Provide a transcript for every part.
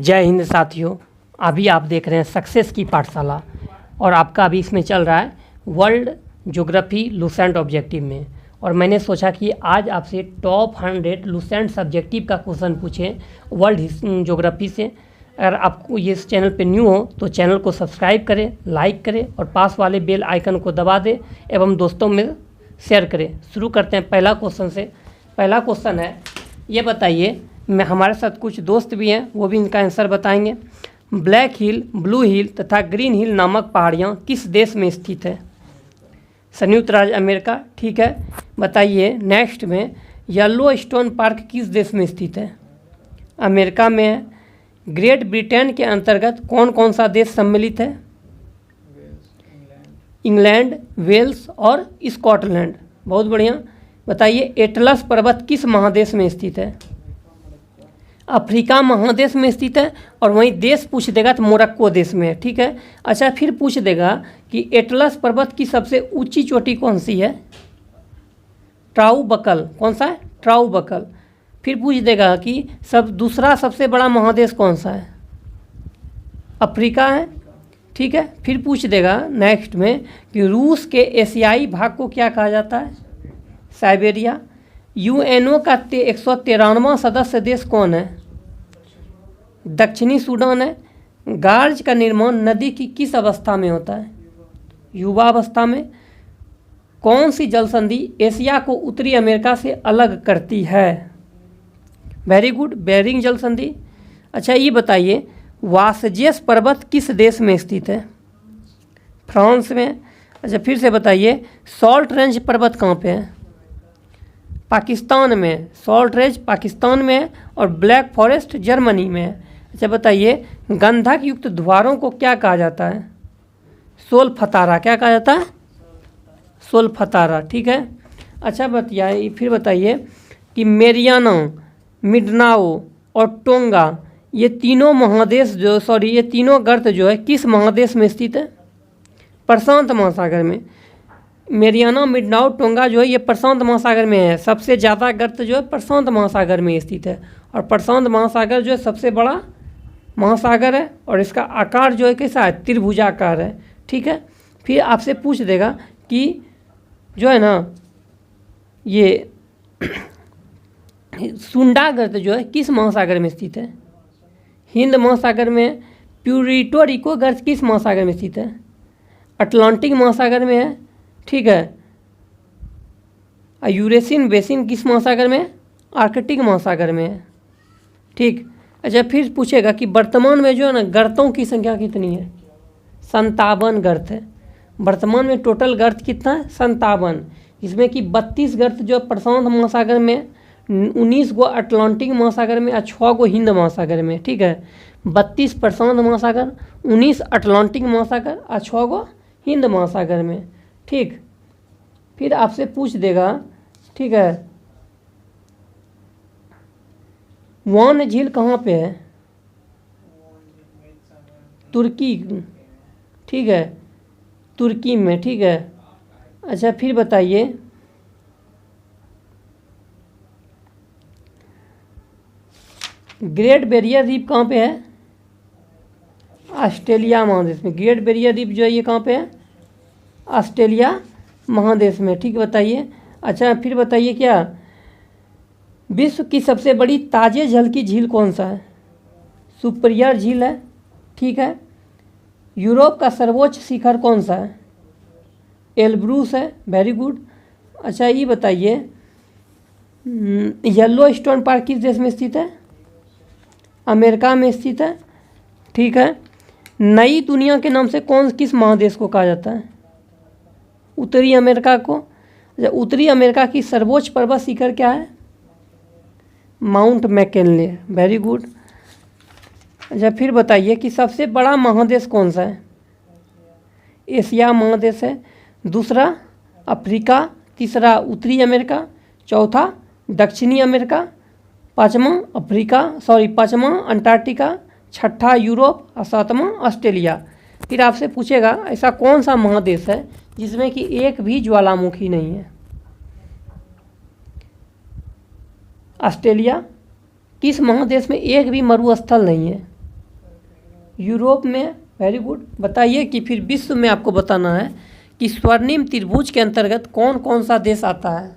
जय हिंद साथियों, अभी आप देख रहे हैं सक्सेस की पाठशाला और आपका अभी इसमें चल रहा है वर्ल्ड ज्योग्राफी लुसेंट ऑब्जेक्टिव में। और मैंने सोचा कि आज आपसे टॉप 100 लुसेंट सब्जेक्टिव का क्वेश्चन पूछें वर्ल्ड ज्योग्राफी से। अगर आपको ये इस चैनल पे न्यू हो तो चैनल को सब्सक्राइब करें, लाइक करें और पास वाले बेल आइकन को दबा दें एवं दोस्तों में शेयर करें। शुरू करते हैं पहला क्वेश्चन से। पहला क्वेश्चन है, ये बताइए, मैं हमारे साथ कुछ दोस्त भी हैं, वो भी इनका आंसर बताएंगे। ब्लैक हिल, ब्लू हिल तथा ग्रीन हिल नामक पहाड़ियाँ किस देश में स्थित है? संयुक्त राज्य अमेरिका। ठीक है, बताइए नेक्स्ट में येलो स्टोन पार्क किस देश में स्थित है? अमेरिका में है। ग्रेट ब्रिटेन के अंतर्गत कौन कौन सा देश सम्मिलित है? इंग्लैंड, वेल्स और स्कॉटलैंड। बहुत बढ़िया। बताइए एटलस पर्वत किस महादेश में स्थित है? अफ्रीका महादेश में स्थित है। और वहीं देश पूछ देगा तो मोरक्को देश में है। ठीक है, अच्छा फिर पूछ देगा कि एटलस पर्वत की सबसे ऊंची चोटी कौन सी है? ट्राउबकल। कौन सा है? ट्राउबकल। फिर पूछ देगा कि दूसरा सबसे बड़ा महादेश कौन सा है? अफ्रीका है। ठीक है, फिर पूछ देगा नेक्स्ट में कि रूस के एशियाई भाग को क्या कहा जाता है? साइबेरिया। यूएनओ का 113वां सदस्य देश कौन है? दक्षिणी सूडान है। गार्ज का निर्माण नदी की किस अवस्था में होता है? युवावस्था में। कौन सी जल संधि एशिया को उत्तरी अमेरिका से अलग करती है? वेरी गुड, बेरिंग जल संधि। अच्छा ये बताइए वासजेस पर्वत किस देश में स्थित है? फ्रांस में। अच्छा फिर से बताइए सॉल्ट रेंज पर्वत कहाँ पे है? पाकिस्तान में। सॉल्ट रेंज पाकिस्तान में है और ब्लैक फॉरेस्ट जर्मनी में है। अच्छा बताइए गंधक युक्त द्वारों को क्या कहा जाता है? सोलफतारा। क्या कहा जाता है? सोलफतारा। ठीक है, अच्छा बताइए फिर बताइए कि मेरियाना, मिंडानाओ और टोंगा ये तीनों गर्त जो है किस महादेश में स्थित है? प्रशांत महासागर में। मेरियाना, मिंडानाओ, टोंगा जो है ये प्रशांत महासागर में है। सबसे ज़्यादा गर्त जो है प्रशांत महासागर में स्थित है और प्रशांत महासागर जो है सबसे बड़ा महासागर है और इसका आकार जो है कैसा है? त्रिभुजाकार है। ठीक है, फिर आपसे पूछ देगा कि जो है ना ये सुंडा गर्त जो है किस महासागर में स्थित है? हिंद महासागर में। प्यूरिटो रिको गर्त किस महासागर में स्थित है? अटलांटिक महासागर में है। ठीक है, यूरेशियन बेसिन किस महासागर में? आर्कटिक महासागर में है। ठीक, अच्छा फिर पूछेगा कि वर्तमान में जो है ना गर्तों की संख्या कितनी है? 57 गर्त है। वर्तमान में टोटल गर्त कितना है? 57, इसमें कि 32 गर्त जो प्रशांत महासागर में, 19 गो अटलांटिक महासागर में और 6 गो हिंद महासागर में। ठीक है, 32 प्रशांत महासागर, 19 अटलांटिक महासागर और 6 गो हिंद महासागर में। ठीक, फिर आपसे पूछ देगा, ठीक है, वान झील कहाँ पे है? तुर्की। ठीक है, तुर्की में। ठीक है, अच्छा फिर बताइए ग्रेट बैरियर रीफ कहाँ पे है? ऑस्ट्रेलिया महादेश में। ग्रेट बैरियर रीफ जो है ये कहाँ पे है? ऑस्ट्रेलिया महादेश में। ठीक बताइए। अच्छा फिर बताइए क्या विश्व की सबसे बड़ी ताजे जल की झील कौन सा है? सुपरियर झील है। ठीक है, यूरोप का सर्वोच्च शिखर कौन सा है? एल्ब्रूस है। Very good. अच्छा ये बताइए येलो स्टोन पार्क किस देश में स्थित है? अमेरिका में स्थित है। ठीक है, नई दुनिया के नाम से किस महादेश को कहा जाता है? उत्तरी अमेरिका को। अच्छा उत्तरी अमेरिका की सर्वोच्च पर्वत शिखर क्या है? Mount McKinley. Very good. अच्छा फिर बताइए कि सबसे बड़ा महादेश कौन सा है? एशिया महादेश है। दूसरा अफ्रीका, तीसरा उत्तरी अमेरिका, चौथा दक्षिणी अमेरिका, पाँचवा अंटार्कटिका, छठा यूरोप और सातवां ऑस्ट्रेलिया। फिर आपसे पूछेगा ऐसा कौन सा महादेश है जिसमें कि एक भी ज्वालामुखी नहीं है? ऑस्ट्रेलिया। किस महादेश में एक भी मरुस्थल नहीं है? यूरोप में। Very good. बताइए कि फिर विश्व में आपको बताना है कि स्वर्णिम त्रिभुज के अंतर्गत कौन कौन सा देश आता है।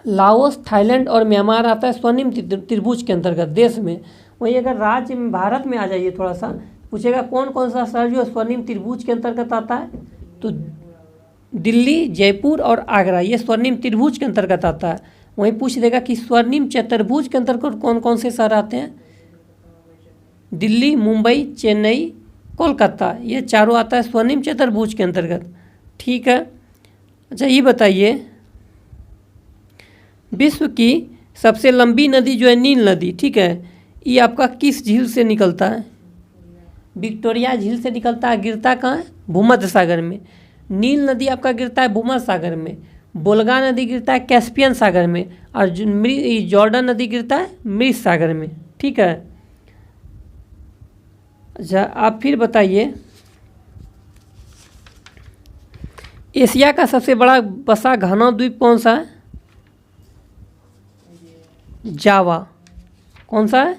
लाओस, थाईलैंड और म्यांमार आता है स्वर्णिम त्रिभुज के अंतर्गत देश में। वहीं अगर राज्य में भारत में आ जाइए, थोड़ा सा पूछेगा कौन कौन सा शहर जो स्वर्णिम त्रिभुज के अंतर्गत आता है, तो दिल्ली, जयपुर और आगरा ये स्वर्णिम त्रिभुज के अंतर्गत आता है। वहीं पूछ देगा कि स्वर्णिम चतुर्भुज के अंतर्गत कौन कौन से शहर आते हैं, दिल्ली, मुंबई, चेन्नई, कोलकाता, ये चारों आता है स्वर्णिम चतुर्भुज के अंतर्गत। ठीक है। अच्छा ये बताइए, विश्व की सबसे लंबी नदी जो है नील नदी, ठीक है, ये आपका किस झील से निकलता है। विक्टोरिया झील से निकलता है। गिरता कहाँ है, भूमध्य सागर में। नील नदी आपका गिरता है भूमध्य सागर में। वोल्गा नदी गिरता है कैस्पियन सागर में। और जॉर्डन नदी गिरता है मृत सागर में। ठीक है। अच्छा आप फिर बताइए, एशिया का सबसे बड़ा बसा घना द्वीप कौन सा है। जावा। कौन सा है,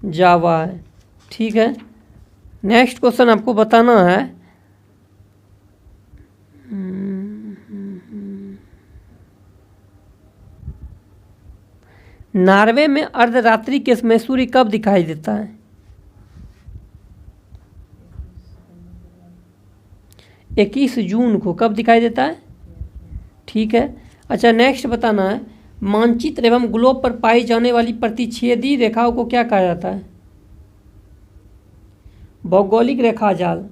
जावा है। ठीक है। नेक्स्ट क्वेश्चन आपको बताना है, नॉर्वे में अर्धरात्रि के समय सूर्य कब दिखाई देता है। 21 जून को कब दिखाई देता है। ठीक है। अच्छा नेक्स्ट बताना है, मानचित्र एवं ग्लोब पर पाई जाने वाली प्रतिच्छेदी रेखाओं को क्या कहा जाता है। भौगोलिक रेखा जाल।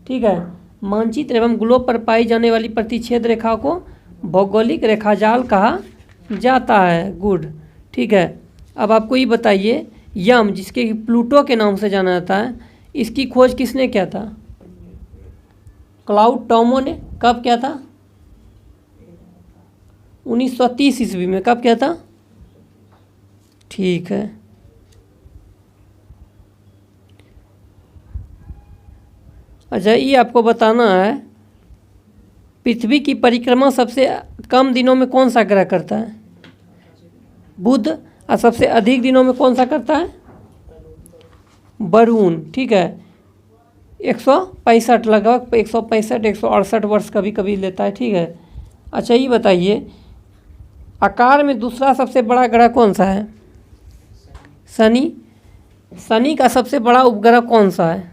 ठीक है। मानचित्र एवं ग्लोब पर पाई जाने वाली प्रतिच्छेद रेखाओं को भौगोलिक रेखा जाल कहा जाता है। गुड। ठीक है। अब आपको ये बताइए, यम जिसके प्लूटो के नाम से जाना जाता है, इसकी खोज किसने किया था। क्लाउड टॉमो ने। कब किया था, 1930 ईस्वी में। कब किया था। ठीक है। अच्छा ये आपको बताना है, पृथ्वी की परिक्रमा सबसे कम दिनों में कौन सा ग्रह करता है। बुध। और सबसे अधिक दिनों में कौन सा करता है, वरुण। ठीक है। 165 लगभग 165 168 वर्ष कभी कभी लेता है। ठीक है। अच्छा ये बताइए, आकार में दूसरा सबसे बड़ा ग्रह कौन सा है। शनि। शनि का सबसे बड़ा उपग्रह कौन सा है,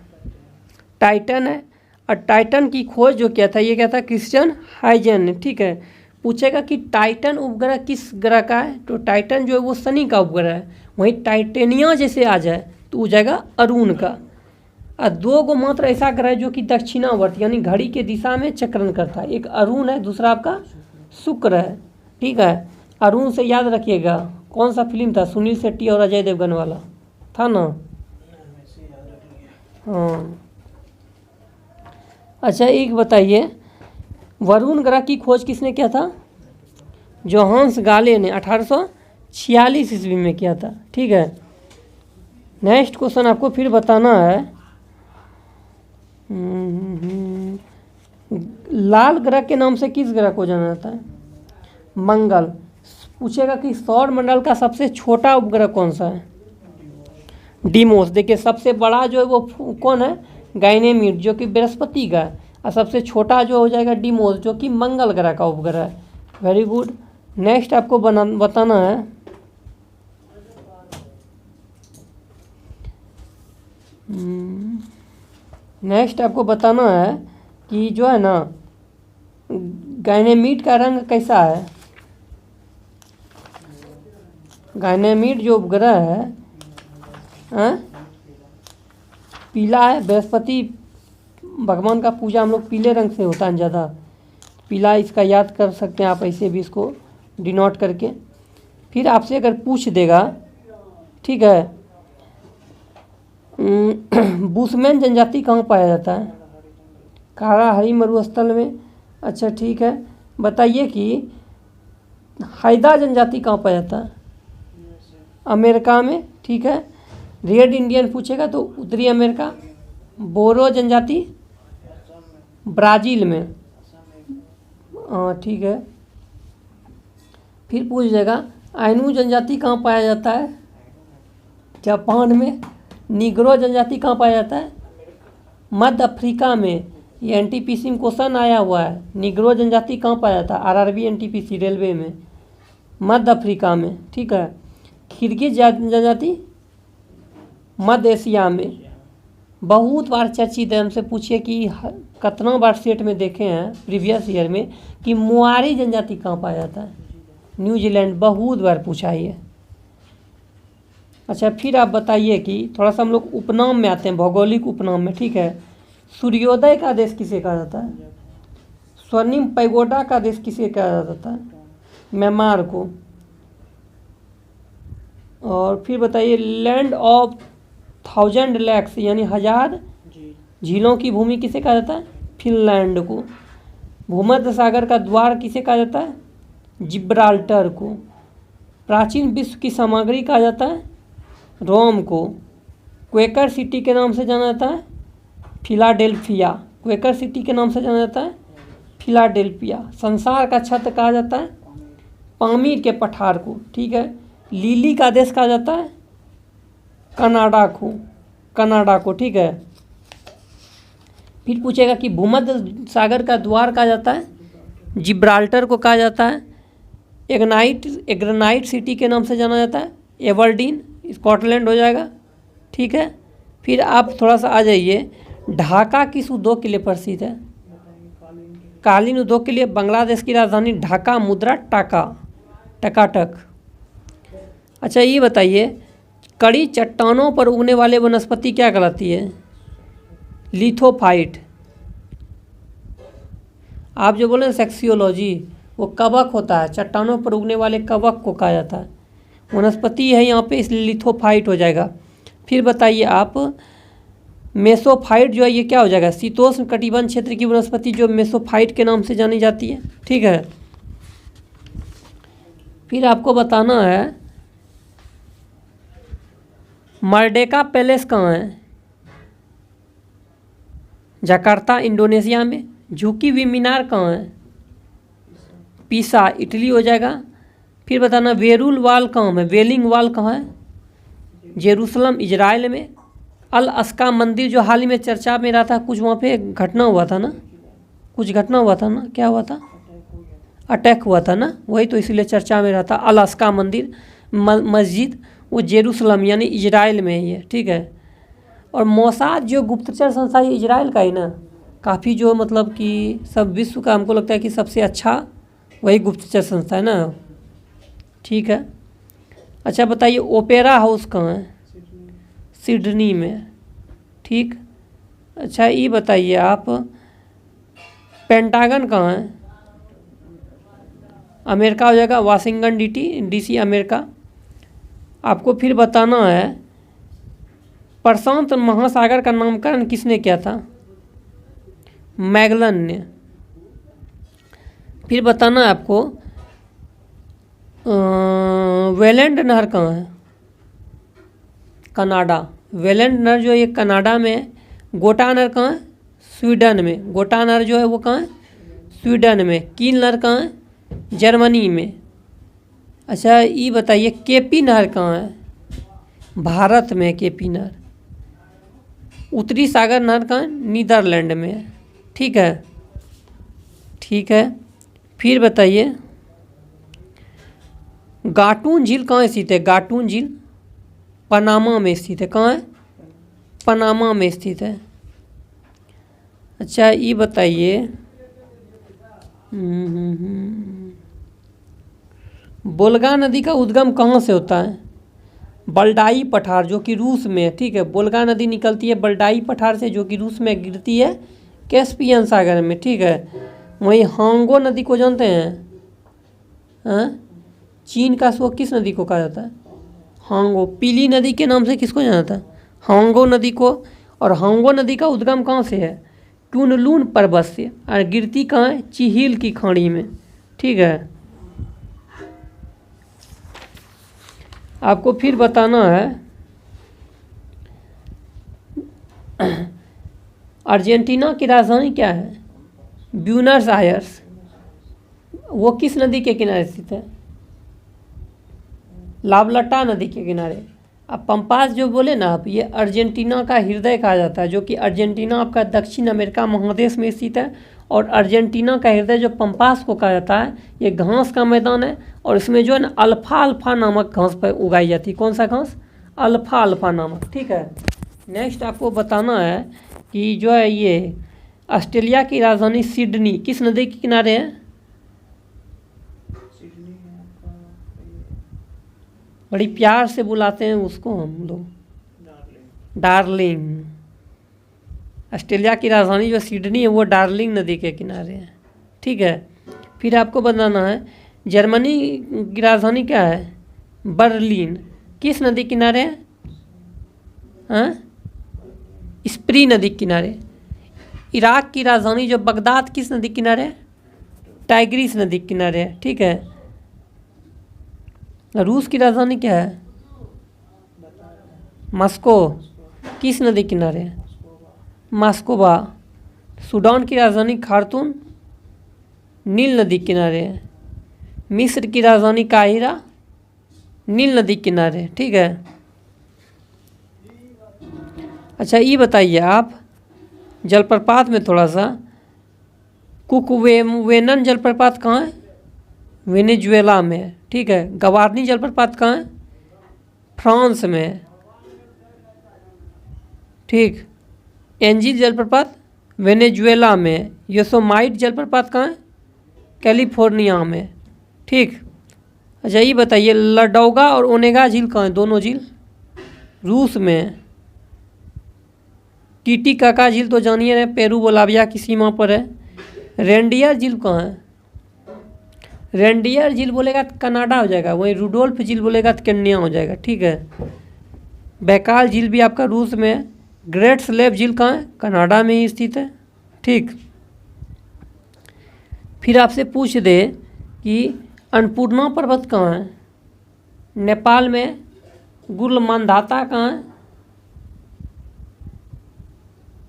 टाइटन है। और टाइटन की खोज जो किया था, ये क्या था, क्रिश्चियन हाइजेन ने। ठीक है। पूछेगा कि टाइटन उपग्रह किस ग्रह का है, तो टाइटन जो है वो शनि का उपग्रह है। वहीं टाइटेनिया जैसे आ जाए तो हो जाएगा अरुण का। और 2 गो मात्र ऐसा ग्रह जो कि दक्षिणावर्त यानी घड़ी के दिशा में चक्रण करता है, एक अरुण है, दूसरा आपका शुक्र है। ठीक है। अरुण से याद रखिएगा, कौन सा फिल्म था, सुनील शेट्टी और अजय देवगन वाला था ना। हाँ। अच्छा एक बताइए, वरुण ग्रह की खोज किसने किया था, जोहान्स गाले ने 1846 ईस्वी में किया था। ठीक है। नेक्स्ट क्वेश्चन आपको फिर बताना है, लाल ग्रह के नाम से किस ग्रह को जाना जाता है, मंगल। पूछेगा कि सौर मंडल का सबसे छोटा उपग्रह कौन सा है, डीमोस। देखिए सबसे बड़ा जो है वो कौन है, गाइनेमिड जो कि बृहस्पति का है। और सबसे छोटा जो हो जाएगा डीमोस जो कि मंगल ग्रह का उपग्रह है। Very good. नेक्स्ट आपको बताना है, नेक्स्ट आपको बताना है कि जो है ना गाइनेमिड का रंग कैसा है। गाइनेमिड जो उपग्रह है पीला है। बृहस्पति भगवान का पूजा हम लोग पीले रंग से होता है ज़्यादा, पीला इसका याद कर सकते हैं आप, ऐसे भी इसको डिनोट करके। फिर आपसे अगर पूछ देगा, ठीक है, बुशमैन जनजाति कहाँ पाया जाता है, काराहरी मरुस्थल में। अच्छा ठीक है। बताइए कि हैदा जनजाति कहाँ पाया जाता है, अमेरिका में। ठीक है। रेड इंडियन पूछेगा तो उत्तरी अमेरिका। बोरो जनजाति ब्राज़ील में। हाँ ठीक है। फिर पूछ जाएगा आइनू जनजाति कहाँ पाया जाता है, जापान में। निग्रो जनजाति कहाँ पाया जाता है? मध्य अफ्रीका में। ये एनटीपीसी में क्वेश्चन आया हुआ है, निग्रो जनजाति कहाँ पाया जाता है? आरआरबी एनटीपीसी रेलवे में, मध्य अफ्रीका में, ठीक है। किर्गिज जनजाति मध्य एशिया में। बहुत बार चर्चित है, हमसे पूछिए कि कितना बार सेट में देखे हैं प्रीवियस ईयर में कि मुआरी जनजाति कहाँ पाया जाता है? न्यूजीलैंड। बहुत बार पूछा है। अच्छा, फिर आप बताइए कि थोड़ा सा हम लोग उपनाम में आते हैं, भौगोलिक उपनाम में, ठीक है। सूर्योदय का देश किसे कहा जाता है? स्वर्णिम पैगोडा का देश किसे कहा जाता है? म्यांमार को। और फिर बताइए लैंड ऑफ 1000 लेक्स यानी 1000 झीलों की भूमि किसे कहा जाता है? फिनलैंड को। भूमध्य सागर का द्वार किसे कहा जाता है? जिब्राल्टर को। प्राचीन विश्व की सामग्री कहा जाता है? रोम को। क्वेकर सिटी के नाम से जाना जाता है? फिलाडेल्फिया। क्वेकर सिटी के नाम से जाना जाता है? फिलाडेल्फिया। संसार का छत्र कहा जाता है? पामीर के पठार को, ठीक है। लिली का देश कहा जाता है? कनाडा को, कनाडा को, ठीक है। फिर पूछेगा कि भूमध्य सागर का द्वार कहा जाता है? जिब्राल्टर को कहा जाता है। एग्रेनाइट सिटी के नाम से जाना जाता है? एबरडीन, स्कॉटलैंड हो जाएगा, ठीक है। फिर आप थोड़ा सा आ जाइए, ढाका किस उद्योग के लिए प्रसिद्ध है? कालीन उद्योग के लिए। बांग्लादेश की राजधानी ढाका, मुद्रा टाका, टकाटक। अच्छा, ये बताइए कड़ी चट्टानों पर उगने वाले वनस्पति क्या कहलाती है? लिथोफाइट। आप जो बोले सेक्सियोलॉजी, वो कवक होता है, चट्टानों पर उगने वाले कवक को कहा जाता है। वनस्पति है यहाँ पे, इसलिए लिथोफाइट हो जाएगा। फिर बताइए आप मेसोफाइट जो है ये क्या हो जाएगा? शीतोष्ण कटिबंध क्षेत्र की वनस्पति जो मेसोफाइट के नाम से जानी जाती है, ठीक है। फिर आपको बताना है मर्डेका पैलेस कहाँ है? जकार्ता, इंडोनेशिया में। झुकी हुई मीनार कहाँ है? पीसा, इटली हो जाएगा। फिर बताना वेरुल वाल कहाँ है? वेलिंग वाल कहाँ है? जेरूसलम, इजराइल में। अल अस्का मंदिर जो हाल ही में चर्चा में रहा था, कुछ वहाँ पे घटना हुआ था ना, कुछ घटना हुआ था ना, क्या हुआ था? अटैक हुआ था ना, वही तो इसलिए चर्चा में रहा था। अल अस्का मंदिर मस्जिद वो जेरूसलम यानी इजराइल में ही है, ठीक है। और मोसाद जो गुप्तचर संस्था है इजराइल का ही ना, काफ़ी जो मतलब कि सब विश्व का हमको लगता है कि सबसे अच्छा वही गुप्तचर संस्था है ना, ठीक है। अच्छा बताइए ओपेरा हाउस कहाँ है? सिडनी में, ठीक। अच्छा ये बताइए आप पेंटागन कहाँ है? अमेरिका हो जाएगा, वाशिंगटन डीसी अमेरिका। आपको फिर बताना है प्रशांत महासागर का नामकरण किसने किया था? मैगलन ने। फिर बताना है आपको वेलेंड नहर कहाँ है? कनाडा। वेलेंड नहर जो है ये कनाडा में है। गोटा नहर कहाँ है? स्वीडन में। गोटा नहर जो है वो कहाँ है? स्वीडन में। कील नहर कहाँ है? जर्मनी में। अच्छा ये बताइए केपी नहर कहाँ है? भारत में केपी नहर। उत्तरी सागर नहर कहाँ है? नीदरलैंड में है, ठीक है, ठीक है। फिर बताइए गाटून झील कहाँ स्थित है? गाटून झील पनामा में स्थित है। कहाँ है? पनामा में स्थित है। अच्छा ये बताइए बोल्गा नदी का उद्गम कहाँ से होता है? बल्डाई पठार जो कि रूस में है, ठीक है। बोल्गा नदी निकलती है बल्डाई पठार से जो कि रूस में गिरती है कैस्पियन सागर में, ठीक है। वहीं हांगो नदी को जानते हैं? हाँ, चीन का स्रोत किस नदी को कहा जाता है? हांगो। पीली नदी के नाम से किसको जाना जाता है? हांगो नदी को। और हांगो नदी का उद्गम कहाँ से है? कुनलुन पर्वत से। और गिरती कहाँ है? चिहिल की खाड़ी में, ठीक है। आपको फिर बताना है अर्जेंटीना की राजधानी क्या है? Buenos Aires. वो किस नदी के किनारे स्थित है? लावलटा नदी के किनारे। अब पंपास जो बोले ना आप, ये अर्जेंटीना का हृदय कहा जाता है, जो कि अर्जेंटीना आपका दक्षिण अमेरिका महादेश में स्थित है। और अर्जेंटीना का हृदय जो पंपास को कहा जाता है, ये घास का मैदान है और इसमें जो है ना अल्फा अल्फा नामक घास पर उगाई जाती है। कौन सा घास? अल्फा अल्फा नामक। ठीक है, नेक्स्ट आपको बताना है कि जो है ये ऑस्ट्रेलिया की राजधानी सिडनी किस नदी के किनारे है? बड़ी प्यार से बुलाते हैं उसको हम लोग, डार्लिंग। ऑस्ट्रेलिया की राजधानी जो सिडनी है वो डार्लिंग नदी के किनारे है। ठीक है, फिर आपको बताना है जर्मनी की राजधानी क्या है? बर्लिन किस नदी किनारे है? हाँ, स्प्री नदी किनारे। इराक की राजधानी जो बगदाद किस नदी किनारे है? टाइग्रिस नदी किनारे है। ठीक है, रूस की राजधानी क्या है? मॉस्को किस नदी किनारे है? मॉस्कोवा। सूडान की राजधानी खार्तूम नील नदी किनारे है। मिस्र की राजधानी काहिरा नील नदी किनारे। ठीक है, अच्छा ये बताइए आप जलप्रपात में थोड़ा सा, कुकवेनन जलप्रपात कहाँ है? वेनेजुएला में है। ठीक है, गवारनी जलप्रपात कहाँ है? फ्रांस में है। ठीक, एंजिल जलप्रपात वेनेजुएला में है। योसेमाइट जलप्रपात कहाँ है? कैलिफोर्निया में। ठीक, अच्छा ये बताइए लडौगा और ओनेगा झील कहाँ है? दोनों झील रूस में है। टीटीकाका झील तो जानिए ना, पेरू बोलाविया की सीमा पर है। रेंडियर झील कहाँ है? रेंडियर झील बोलेगा तो कनाडा हो जाएगा, वहीं रुडोल्फ झील बोलेगा तो केन्या हो जाएगा। ठीक है, बैकाल झील भी आपका रूस में है। ग्रेट स्लेव झील कहाँ है? कनाडा में ही स्थित है। ठीक, फिर आपसे पूछ दे कि अन्नपूर्णा पर्वत कहाँ है? नेपाल में। गुलमंदाता कहाँ है?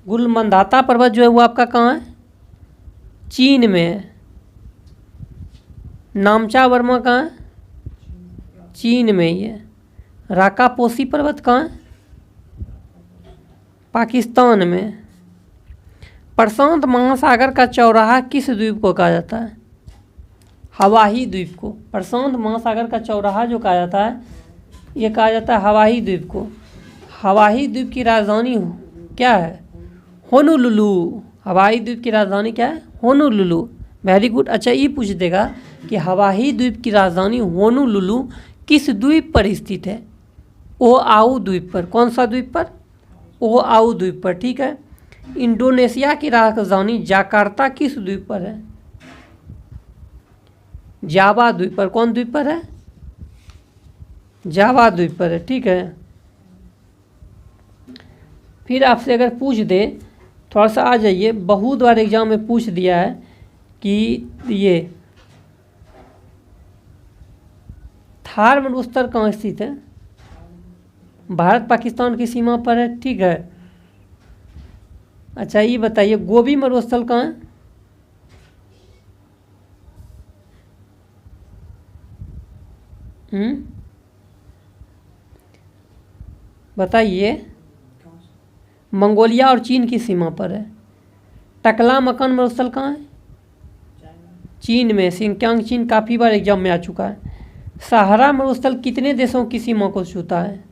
गुलमंदाता पर्वत जो है वो आपका कहाँ है? चीन में है। नामचा वर्मा कहाँ है? चीन में ही है। राकापोसी पर्वत कहाँ है? पाकिस्तान में। प्रशांत महासागर का चौराहा किस द्वीप को कहा जाता है? हवाई द्वीप को। प्रशांत महासागर का चौराहा जो कहा जाता है, ये कहा जाता है हवाई द्वीप को। हवाई द्वीप की राजधानी क्या है? होनोलुलु। हवाई द्वीप की राजधानी क्या है? होनोलुलु। Very good. अच्छा ये पूछ देगा कि हवाई द्वीप की राजधानी होनोलुलु किस द्वीप पर स्थित है? ओआऊ द्वीप पर। कौन सा द्वीप पर? ओआऊ द्वीप पर। ठीक है, इंडोनेशिया की राजधानी जाकार्ता किस द्वीप पर है? जावा द्वीप पर। कौन द्वीप पर है? जावा द्वीप पर है। ठीक है, फिर आपसे अगर पूछ दे, थोड़ा सा आ जाइए, बहुत बार एग्जाम में पूछ दिया है कि ये थार मरुस्थल कहाँ स्थित है? भारत पाकिस्तान की सीमा पर है। ठीक है, अच्छा ये बताइए गोबी मरुस्थल कहाँ है? बताइए। मंगोलिया और चीन की सीमा पर है। टकला मकान मरुस्थल कहाँ है? चीन में। सिंकियांग चीन काफ़ी बार एग्जाम में आ चुका है। सहारा मरुस्थल कितने देशों की सीमा को छूता है?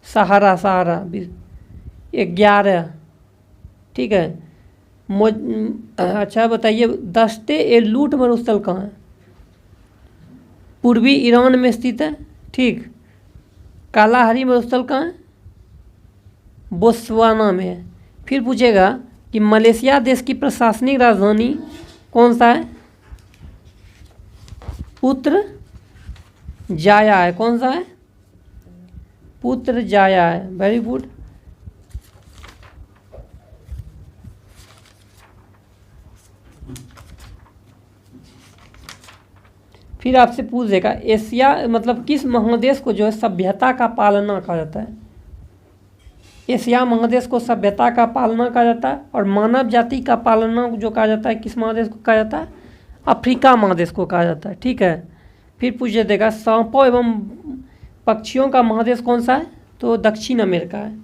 सहारा 11। ठीक है, अच्छा बताइए दस्ते ए लूट मरुस्थल कहाँ है? पूर्वी ईरान में स्थित है। ठीक, कालाहारी मरुस्थल कहाँ है? बोत्सवाना में है। फिर पूछेगा कि मलेशिया देश की प्रशासनिक राजधानी कौन सा है? पुत्र जाया है। कौन सा है? पुत्र जाया है। Very good. फिर आपसे पूछ देगा एशिया मतलब किस महादेश को जो है सभ्यता का पालना कहा जाता है? एशिया महादेश को सभ्यता का पालना कहा जाता है। और मानव जाति का पालना जो कहा जाता है किस महादेश को कहा जाता है? अफ्रीका महादेश को कहा जाता है। ठीक है, फिर पूछ देगा सांपों एवं पक्षियों का महादेश कौन सा है, तो दक्षिण अमेरिका है।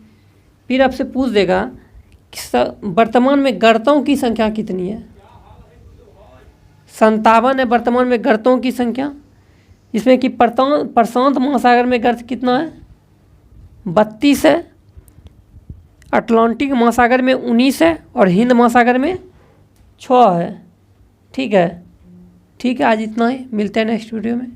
फिर आपसे पूछ देगा कि वर्तमान में गर्तों की संख्या कितनी है। 57 है वर्तमान में गर्तों की संख्या, इसमें कि प्रशांत महासागर में गर्त कितना है, 32 है, अटलांटिक महासागर में 19 है और हिंद महासागर में 6 है। ठीक है, आज इतना ही, मिलते हैं नेक्स्ट वीडियो में।